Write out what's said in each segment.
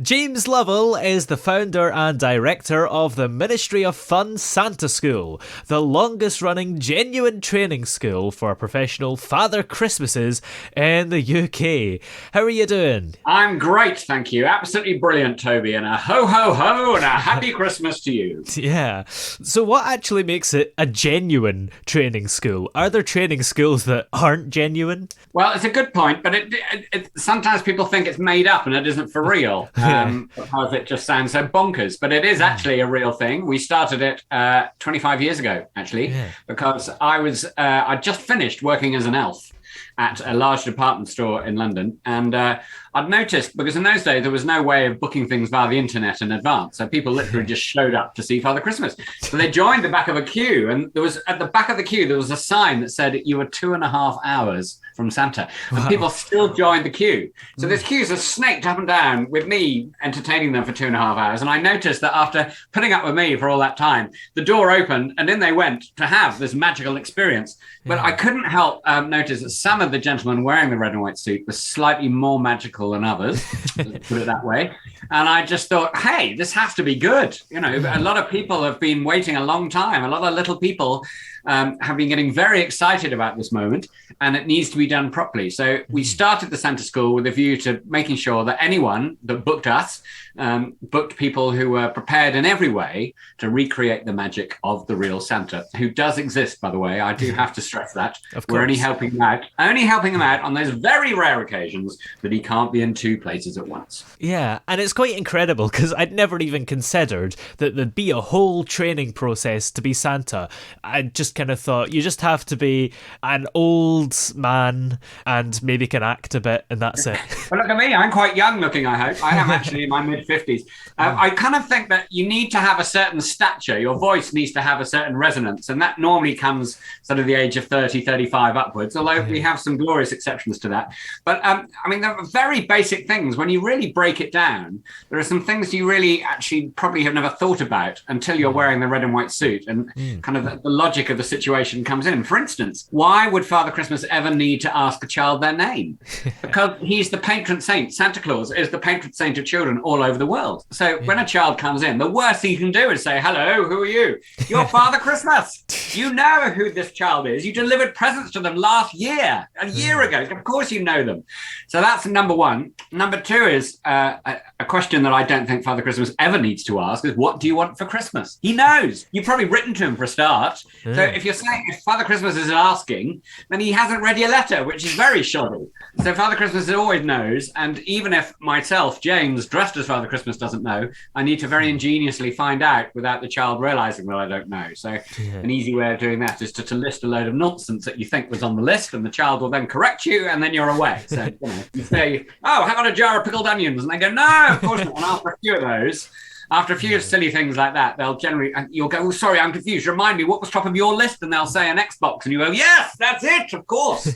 James Lovell is the founder and director of the Ministry of Fun Santa School, the longest running genuine training school for professional Father Christmases in the UK. How are you doing? I'm great, thank you. Absolutely brilliant, Toby. And a ho, ho, ho, and a happy Christmas to you. Yeah. So what actually makes it a genuine training school? Are there training schools that aren't genuine? Well, it's a good point, but sometimes people think it's made up and it isn't for real. Because it just sounds so bonkers. But it is actually a real thing. We started it 25 years ago, actually, because I just finished working as an elf at a large department store in London. And I'd noticed, because in those days, there was no way of booking things via the internet in advance. So people literally just showed up to see Father Christmas. So they joined the back of a queue. And there was at the back of the queue, there was a sign that said you were 2.5 hours from Santa. And people still joined the queue. So this queues are snaked up and down with me entertaining them for 2.5 hours. And I noticed that after putting up with me for all that time, the door opened and in they went to have this magical experience. But I couldn't help notice that some of the gentlemen wearing the red and white suit were slightly more magical than others, let's put it that way. And I just thought, hey, this has to be good. You know, a lot of people have been waiting a long time. A lot of little people have been getting very excited about this moment, and it needs to be done properly. So we started the Santa School with a view to making sure that anyone that booked us booked people who were prepared in every way to recreate the magic of the real Santa, who does exist, by the way. I do have to stress that. We're only helping him out on those very rare occasions that he can't be in two places at once. Yeah, and it's quite incredible because I'd never even considered that there'd be a whole training process to be Santa. I just kind of thought you just have to be an old man and maybe can act a bit, and that's it. But look at me, I'm quite young looking, I hope. I am actually in my mid-50s. I kind of think that you need to have a certain stature. Your voice needs to have a certain resonance, and that normally comes sort of the age of 30, 35 upwards, although we have some glorious exceptions to that. But I mean, there are very basic things. When you really break it down, there are some things you really actually probably have never thought about until you're wearing the red and white suit, and kind of the logic of the situation comes in. For instance, why would Father Christmas ever need to ask a child their name? Because he's the patron saint. Santa Claus is the patron saint of children all over the world. So when a child comes in, the worst thing you can do is say, hello, who are you? You're Father Christmas. You know who this child is. You delivered presents to them last year, a year ago. Of course you know them. So that's number one. Number two is a question that I don't think Father Christmas ever needs to ask is, what do you want for Christmas? He knows. You've probably written to him for a start. So if Father Christmas is asking, then he hasn't read your letter, which is very shoddy. So Father Christmas always knows. And even if myself, James, dressed as Father Christmas, doesn't know, I need to very ingeniously find out without the child realizing that I don't know. So an easy way of doing that is to list a load of nonsense that you think was on the list, and the child will then correct you, and then you're away. So you say, oh, how about a jar of pickled onions? And they go, no, of course not. And after a few of those, after a few silly things like that, they'll generally, and you'll go, oh, sorry, I'm confused. Remind me, what was top of your list? And they'll say an Xbox. And you go, yes, that's it, of course.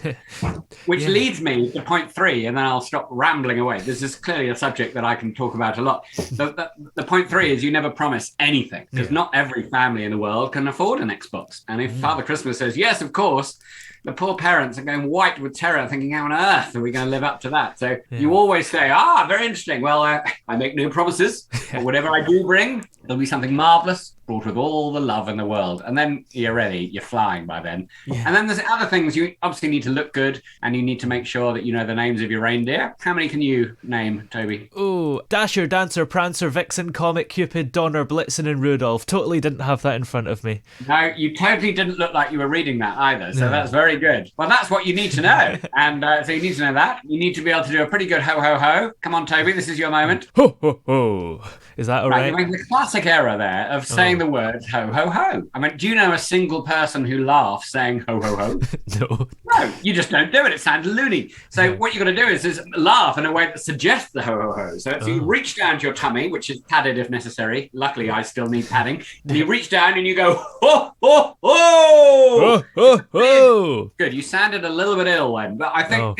Which leads me to point three, and then I'll stop rambling away. This is clearly a subject that I can talk about a lot. The point three is you never promise anything, because not every family in the world can afford an Xbox. And if Father Christmas says, yes, of course, the poor parents are going white with terror, thinking, how on earth are we going to live up to that? So you always say, very interesting. Well, I make no promises, but whatever I do bring, there'll be something marvelous, brought with all the love in the world. And then you're ready, you're flying by then. And then there's other things. You obviously need to look good, and you need to make sure that you know the names of your reindeer. How many can you name, Toby? Oh, Dasher, Dancer, Prancer, Vixen, Comet, Cupid, Donner, Blitzen and Rudolph. Totally didn't have that in front of me. No, you totally didn't look like you were reading that either. So that's very good. Well, that's what you need to know. And so you need to know that. You need to be able to do a pretty good ho, ho, ho. Come on, Toby, this is your moment. Ho, ho, ho. Is that all right? You're making the classic error there of saying the words ho, ho, ho. I mean, do you know a single person who laughs saying ho, ho, ho? No. No, you just don't do it. It sounds loony. So what you've got to do is laugh in a way that suggests the ho, ho, ho. So you reach down to your tummy, which is padded if necessary. Luckily, I still need padding. And you reach down and you go, ho, ho, ho! Ho, ho, ho! Good. You sounded a little bit ill then, but I think,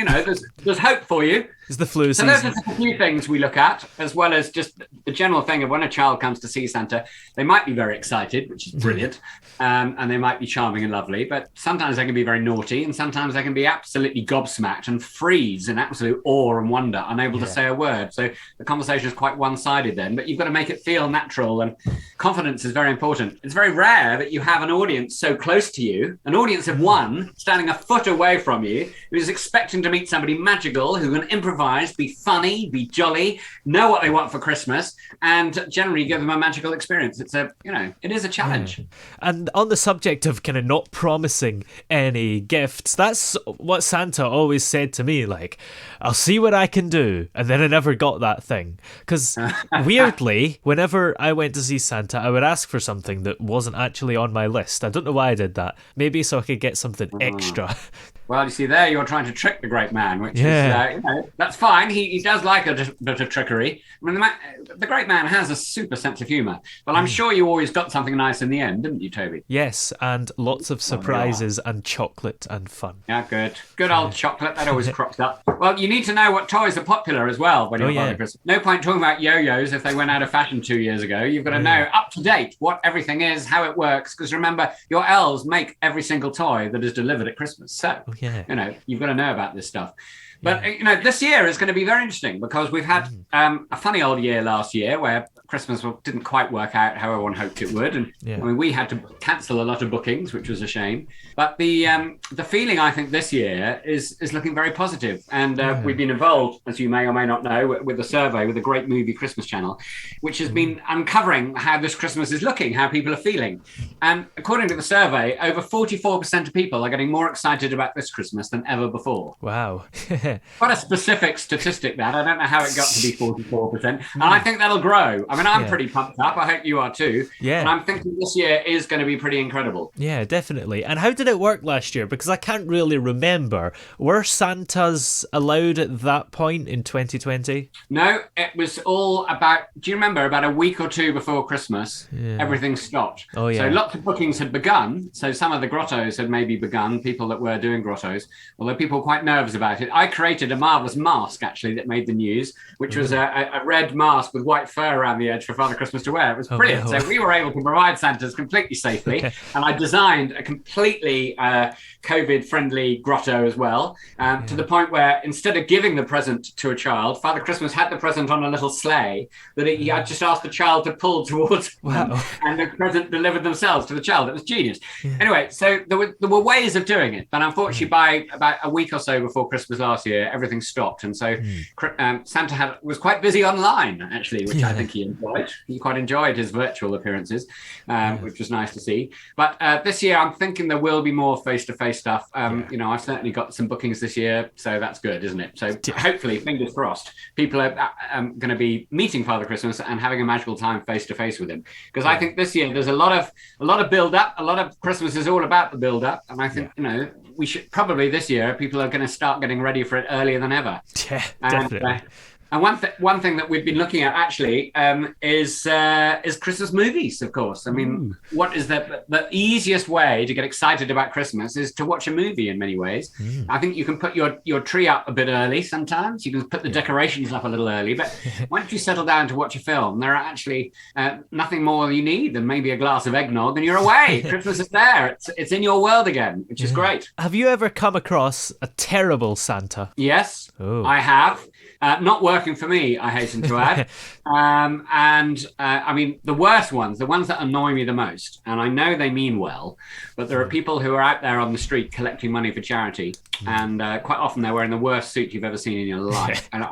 there's hope for you. It's the flu So season. those are just a few things we look at, as well as just the general thing of when a child comes to see Santa, they might be very excited, which is brilliant, and they might be charming and lovely, but sometimes they can be very naughty, and sometimes they can be absolutely gobsmacked and freeze in absolute awe and wonder, unable to say a word. So the conversation is quite one-sided then, but you've got to make it feel natural, and confidence is very important. It's very rare that you have an audience so close to you, an audience of one standing a foot away from you, who is expecting to meet somebody magical who can improvise, be funny, be jolly, know what they want for Christmas, and generally give them a magical experience. It's it is a challenge. And on the subject of kind of not promising any gifts, that's what Santa always said to me, like, I'll see what I can do. And then I never got that thing. Because weirdly, whenever I went to see Santa, I would ask for something that wasn't actually on my list. I don't know why I did that. Maybe so I could get something extra. Well, you see, there you're trying to trick the great man, which is, that's fine. He does like a bit of trickery. I mean, the great man has a super sense of humour. But I'm sure you always got something nice in the end, didn't you, Toby? Yes, and lots of surprises and chocolate and fun. Yeah, good. Good old chocolate. That always crops up. Well, you need to know what toys are popular as well when you're Father Christmas. No point talking about yo-yos if they went out of fashion 2 years ago. You've got to know up to date what everything is, how it works. Because remember, your elves make every single toy that is delivered at Christmas. So, you've got to know about this stuff. But, this year is going to be very interesting because we've had a funny old year last year where Christmas didn't quite work out how everyone hoped it would. And I mean, we had to cancel a lot of bookings, which was a shame. But the feeling, I think, this year is looking very positive. And we've been involved, as you may or may not know, with a survey with the Great Movie Christmas channel, which has been uncovering how this Christmas is looking, how people are feeling. And according to the survey, over 44% of people are getting more excited about this Christmas than ever before. Wow. Quite a specific statistic, that. I don't know how it got to be 44%. And I think that'll grow. I mean, I'm pretty pumped up. I hope you are too. Yeah. And I'm thinking this year is going to be pretty incredible. Yeah, definitely. And how did it work last year? Because I can't really remember. Were Santas allowed at that point in 2020? No, it was all about, do you remember, about a week or two before Christmas, everything stopped. Oh, yeah. So lots of bookings had begun. So some of the grottos had maybe begun, people that were doing grottos, although people were quite nervous about it. I created a marvellous mask, actually, that made the news, which was a red mask with white fur around the edge for Father Christmas to wear. It was brilliant. So we were able to provide Santas completely safely. And I designed a completely COVID-friendly grotto as well, to the point where instead of giving the present to a child, Father Christmas had the present on a little sleigh that he had just asked the child to pull towards them, and the present delivered themselves to the child. It was genius. Anyway, so there were ways of doing it, but unfortunately by about a week or so before Christmas last year, everything stopped. And so Santa was quite busy online, actually, which I think he enjoyed. He quite enjoyed his virtual appearances, which was nice to see. But this year, I'm thinking there will be more face-to-face stuff. I've certainly got some bookings this year, so that's good, isn't it? So hopefully, fingers crossed, people are going to be meeting Father Christmas and having a magical time face-to-face with him. Because I think this year there's a lot of build-up. A lot of Christmas is all about the build-up, and I think we should probably this year people are going to start getting ready for it earlier than ever. Yeah, definitely. And one thing that we've been looking at actually is Christmas movies, of course. I mean, what is the easiest way to get excited about Christmas is to watch a movie in many ways. I think you can put your tree up a bit early sometimes. You can put the decorations up a little early. But once you settle down to watch a film, there are actually nothing more you need than maybe a glass of eggnog and you're away. Christmas is there. It's in your world again, which is great. Have you ever come across a terrible Santa? Yes, I have. Not working for me, I hasten to add. I mean, the worst ones, the ones that annoy me the most, and I know they mean well, but there are people who are out there on the street collecting money for charity, and quite often they're wearing the worst suit you've ever seen in your life. And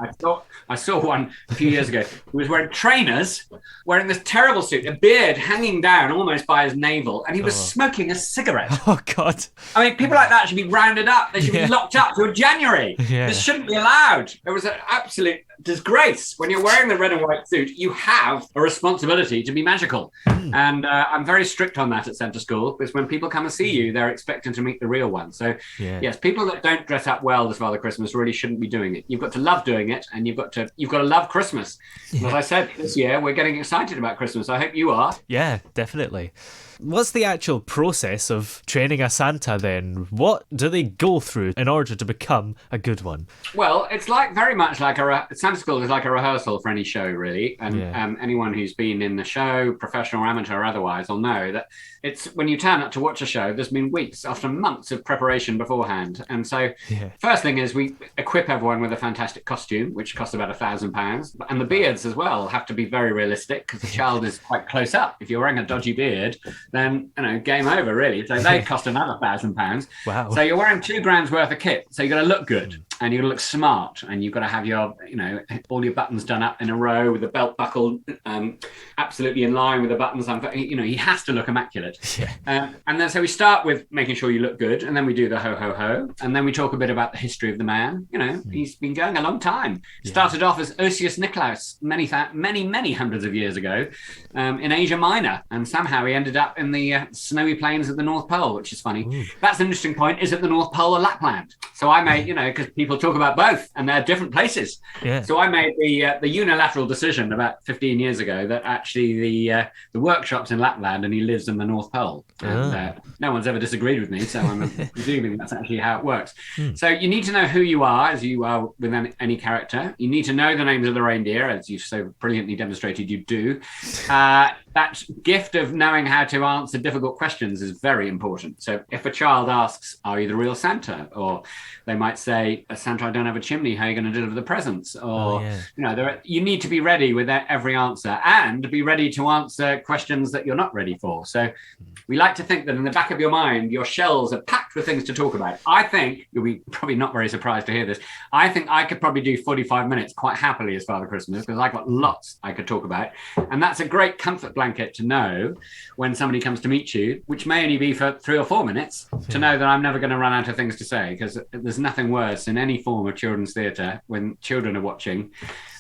I saw one a few years ago who was wearing trainers, wearing this terrible suit, a beard hanging down almost by his navel, and he was smoking a cigarette. Oh, God. I mean, people like that should be rounded up. They should be locked up till January. This shouldn't be allowed. It was an absolute disgrace. When you're wearing the red and white suit, you have a responsibility to be magical. And I'm very strict on that at Centre School, because when people come and see you, they're expecting to meet the real one. So yes, people that don't dress up well this Father Christmas really shouldn't be doing it. You've got to love doing it, and you've got to love Christmas. As I said, this year we're getting excited about Christmas. I hope you are. Yeah, definitely. What's the actual process of training a Santa then? What do they go through in order to become a good one? Well, it's very much like Santa School is like a rehearsal for any show, really. And anyone who's been in the show, professional, amateur, or otherwise, will know that it's when you turn up to watch a show, there's been weeks, often months of preparation beforehand. And so, first thing is we equip everyone with a fantastic costume, which costs about £1,000. And the beards as well have to be very realistic because the child is quite close up. If you're wearing a dodgy beard, then, game over, really. So they cost another £1,000. Wow. So you're wearing £2,000 worth of kit. So you've got to look good and you've got to look smart and you've got to have your, all your buttons done up in a row with the belt buckled absolutely in line with the buttons. He has to look immaculate. And then so we start with making sure you look good, and then we do the ho ho ho, and then we talk a bit about the history of the man. He's been going a long time. Started off as Ursius Nicolaus many hundreds of years ago in Asia Minor, and somehow he ended up in the snowy plains of the North Pole, which is funny. Ooh. That's an interesting point. Is it the North Pole or Lapland? So I made, because people talk about both, and they're different places. Yeah. So I made the unilateral decision about 15 years ago that actually the workshop's in Lapland and he lives in the North Pole. And no one's ever disagreed with me, so I'm presuming that's actually how it works. So you need to know who you are, as you are with any character. You need to know the names of the reindeer, as you've so brilliantly demonstrated you do. That gift of knowing how to answer difficult questions is very important. So if a child asks, are you the real Santa? Or they might say, Santa, I don't have a chimney. How are you going to deliver the presents? Or, you need to be ready with every answer and be ready to answer questions that you're not ready for. So we like to think that in the back of your mind, your shells are packed with things to talk about. I think, you'll be probably not very surprised to hear this, I think I could probably do 45 minutes quite happily as Father Christmas because I've got lots I could talk about. And that's a great comfort blanket to know when somebody comes to meet you, which may only be for 3 or 4 minutes, to know that I'm never going to run out of things to say, because there's nothing worse in any form of children's theatre when children are watching.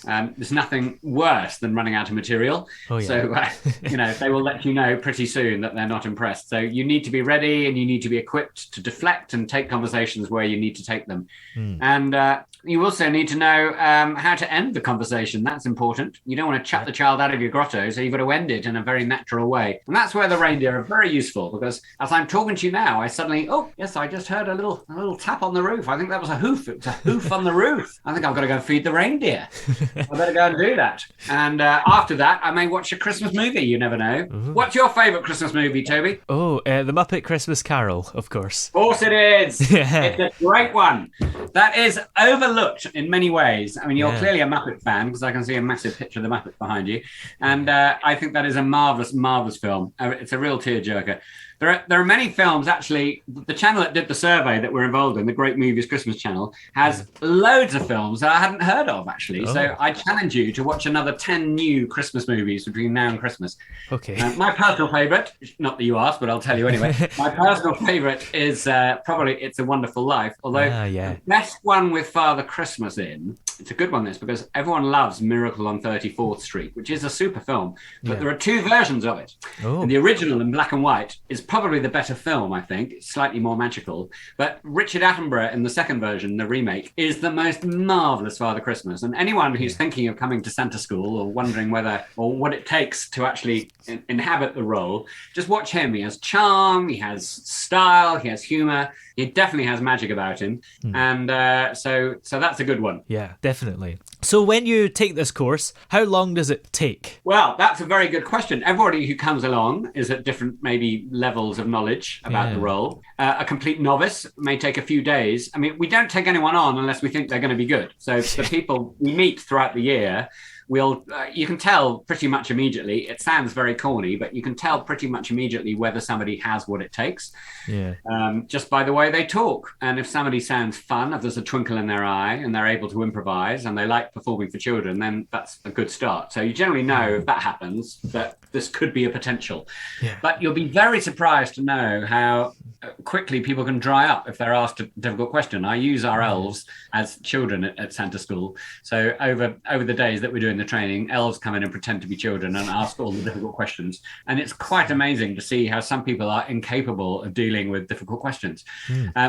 There's nothing worse than running out of material. So, they will let you know pretty soon that they're not impressed. So you need to be ready and you need to be equipped to deflect and take conversations where you need to take them. And you also need to know how to end the conversation. That's important. You don't want to chuck the child out of your grotto, so you've got to end it in a very natural way. And that's where the reindeer are very useful, because as I'm talking to you now, I suddenly, I just heard a little tap on the roof. I think that was a hoof. It was a hoof on the roof. I think I've got to go feed the reindeer. I better go and do that. And after that, I may watch a Christmas movie. You never know. Mm-hmm. What's your favourite Christmas movie, Toby? The Muppet Christmas Carol, of course. Of course it is. It's a great one. That is overlooked in many ways. I mean, you're clearly a Muppet fan because I can see a massive picture of the Muppets behind you. And I think that is a marvellous, marvellous film. It's a real tearjerker. There are many films, actually. The channel that did the survey that we're involved in, the Great Movies Christmas channel, has loads of films that I hadn't heard of, actually. So I challenge you to watch another 10 new Christmas movies between now and Christmas. Okay. My personal favourite, not that you asked, but I'll tell you anyway. My personal favourite is probably It's a Wonderful Life. Although the best one with Father Christmas in, it's a good one, this, because everyone loves Miracle on 34th Street, which is a super film. But there are 2 versions of it. And the original in black and white is probably the better film, I think. It's slightly more magical. But Richard Attenborough in the second version, the remake, is the most marvellous Father Christmas. And anyone who's thinking of coming to Santa School or wondering what it takes to actually inhabit the role, just watch him. He has charm, he has style, he has humour. He definitely has magic about him. And so that's a good one. Yeah, definitely. So when you take this course, how long does it take? Well, that's a very good question. Everybody who comes along is at different maybe levels of knowledge about the role. A complete novice may take a few days. I mean, we don't take anyone on unless we think they're going to be good. So the people we meet throughout the year, you can tell pretty much immediately. It sounds very corny, but you can tell pretty much immediately whether somebody has what it takes. Just by the way they talk. And if somebody sounds fun, if there's a twinkle in their eye and they're able to improvise and they like performing for children, then that's a good start. So you generally know if that happens that this could be a potential. But you'll be very surprised to know how quickly people can dry up if they're asked a difficult question. I use our elves as children at Santa School. So over the days that we're doing the training, elves come in and pretend to be children and ask all the difficult questions. And it's quite amazing to see how some people are incapable of dealing with difficult questions.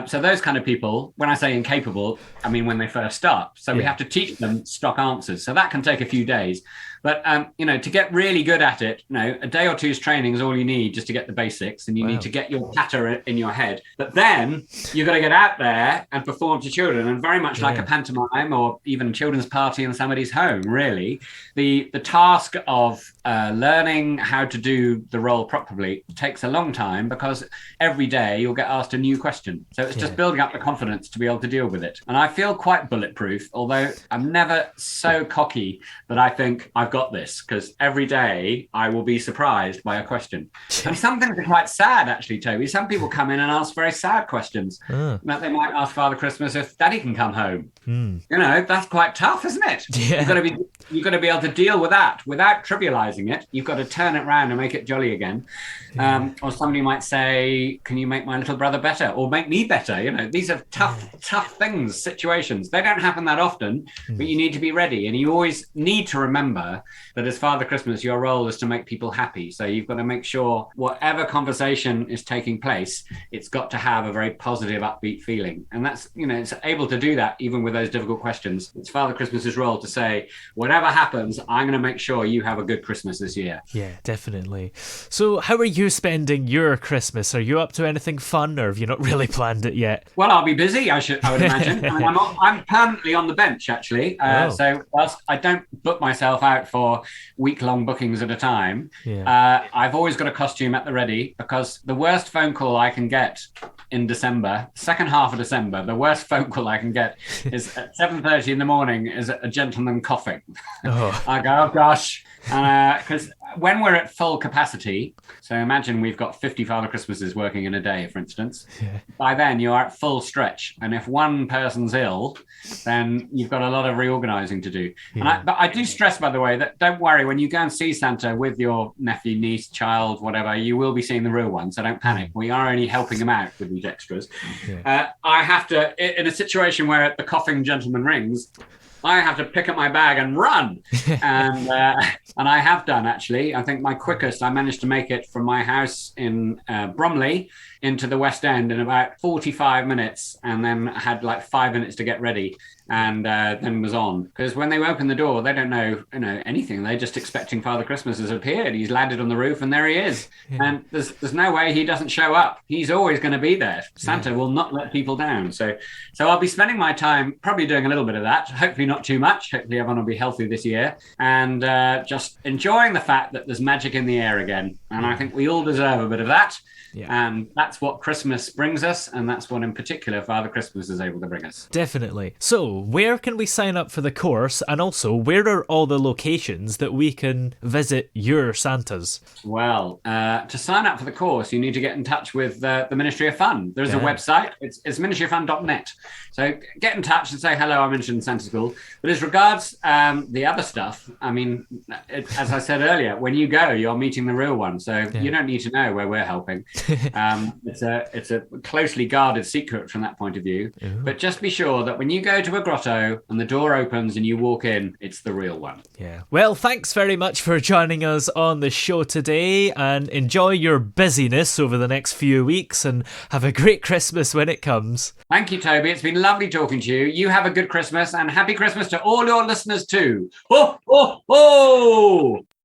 So those kind of people, when I say incapable, I mean when they first start. So we have to teach them stock answers. So that can take a few days. But to get really good at it, a day or two's training is all you need just to get the basics, and you need to get your patter in your head. But then you've got to get out there and perform to children, and very much like a pantomime or even a children's party in somebody's home, really, the task of learning how to do the role properly takes a long time, because every day you'll get asked a new question. So it's just building up the confidence to be able to deal with it. And I feel quite bulletproof, although I'm never so cocky that I think I've got this, because every day I will be surprised by a question. And some things are quite sad, actually, Toby. Some people come in and ask very sad questions. That they might ask Father Christmas if Daddy can come home. That's quite tough, isn't it? You've got to be able to deal with that without trivializing it. You've got to turn it around and make it jolly again. Or somebody might say, can you make my little brother better, or make me better? These are tough things, situations. They don't happen that often, but you need to be ready. And you always need to remember that as Father Christmas, your role is to make people happy. So you've got to make sure whatever conversation is taking place, it's got to have a very positive, upbeat feeling. And that's, it's able to do that even with those difficult questions. It's Father Christmas's role to say, whatever happens, I'm going to make sure you have a good Christmas this year. Yeah, definitely. So how are you spending your Christmas? Are you up to anything fun, or have you not really planned it yet? Well, I'll be busy, I would imagine. I'm permanently on the bench, actually. So whilst I don't book myself out for week-long bookings at a time, I've always got a costume at the ready, because the worst phone call I can get in December, second half of December, the worst phone call I can get is at 7:30 in the morning is a gentleman coughing. I go, oh gosh, because when we're at full capacity, so imagine we've got 50 Father Christmases working in a day, for instance, by then you're at full stretch. And if one person's ill, then you've got a lot of reorganizing to do. But I do stress, by the way, that don't worry, when you go and see Santa with your nephew, niece, child, whatever, you will be seeing the real one. So don't panic. We are only helping him out with these extras. I have to, in a situation where the coughing gentleman rings, I have to pick up my bag and run. And I have done, actually. I think my quickest, I managed to make it from my house in Bromley into the West End in about 45 minutes, and then had like 5 minutes to get ready, and then was on. Because when they open the door, they don't know anything. They're just expecting Father Christmas has appeared. He's landed on the roof, and there he is. And there's no way he doesn't show up. He's always going to be there. Santa will not let people down. So I'll be spending my time probably doing a little bit of that. Hopefully not too much. Hopefully everyone will be healthy this year, and just enjoying the fact that there's magic in the air again. And I think we all deserve a bit of that. And that's what Christmas brings us, and that's what in particular Father Christmas is able to bring us. Definitely. So where can we sign up for the course, and also where are all the locations that we can visit your Santas? Well, to sign up for the course, you need to get in touch with the Ministry of Fun. There's a website. It's ministryofFun.net. So get in touch and say, hello, I'm interested in Santa School. But as regards the other stuff, I mean, as I said earlier, when you go, you're meeting the real one. So you don't need to know where we're helping. It's a closely guarded secret from that point of view. But just be sure that when you go to a grotto and the door opens and you walk in, it's the real one. Well, thanks very much for joining us on the show today, and enjoy your busyness over the next few weeks, and have a great Christmas when it comes. Thank you, Toby. It's been lovely talking to you. You have a good Christmas, and happy Christmas to all your listeners too. Ho, ho, ho!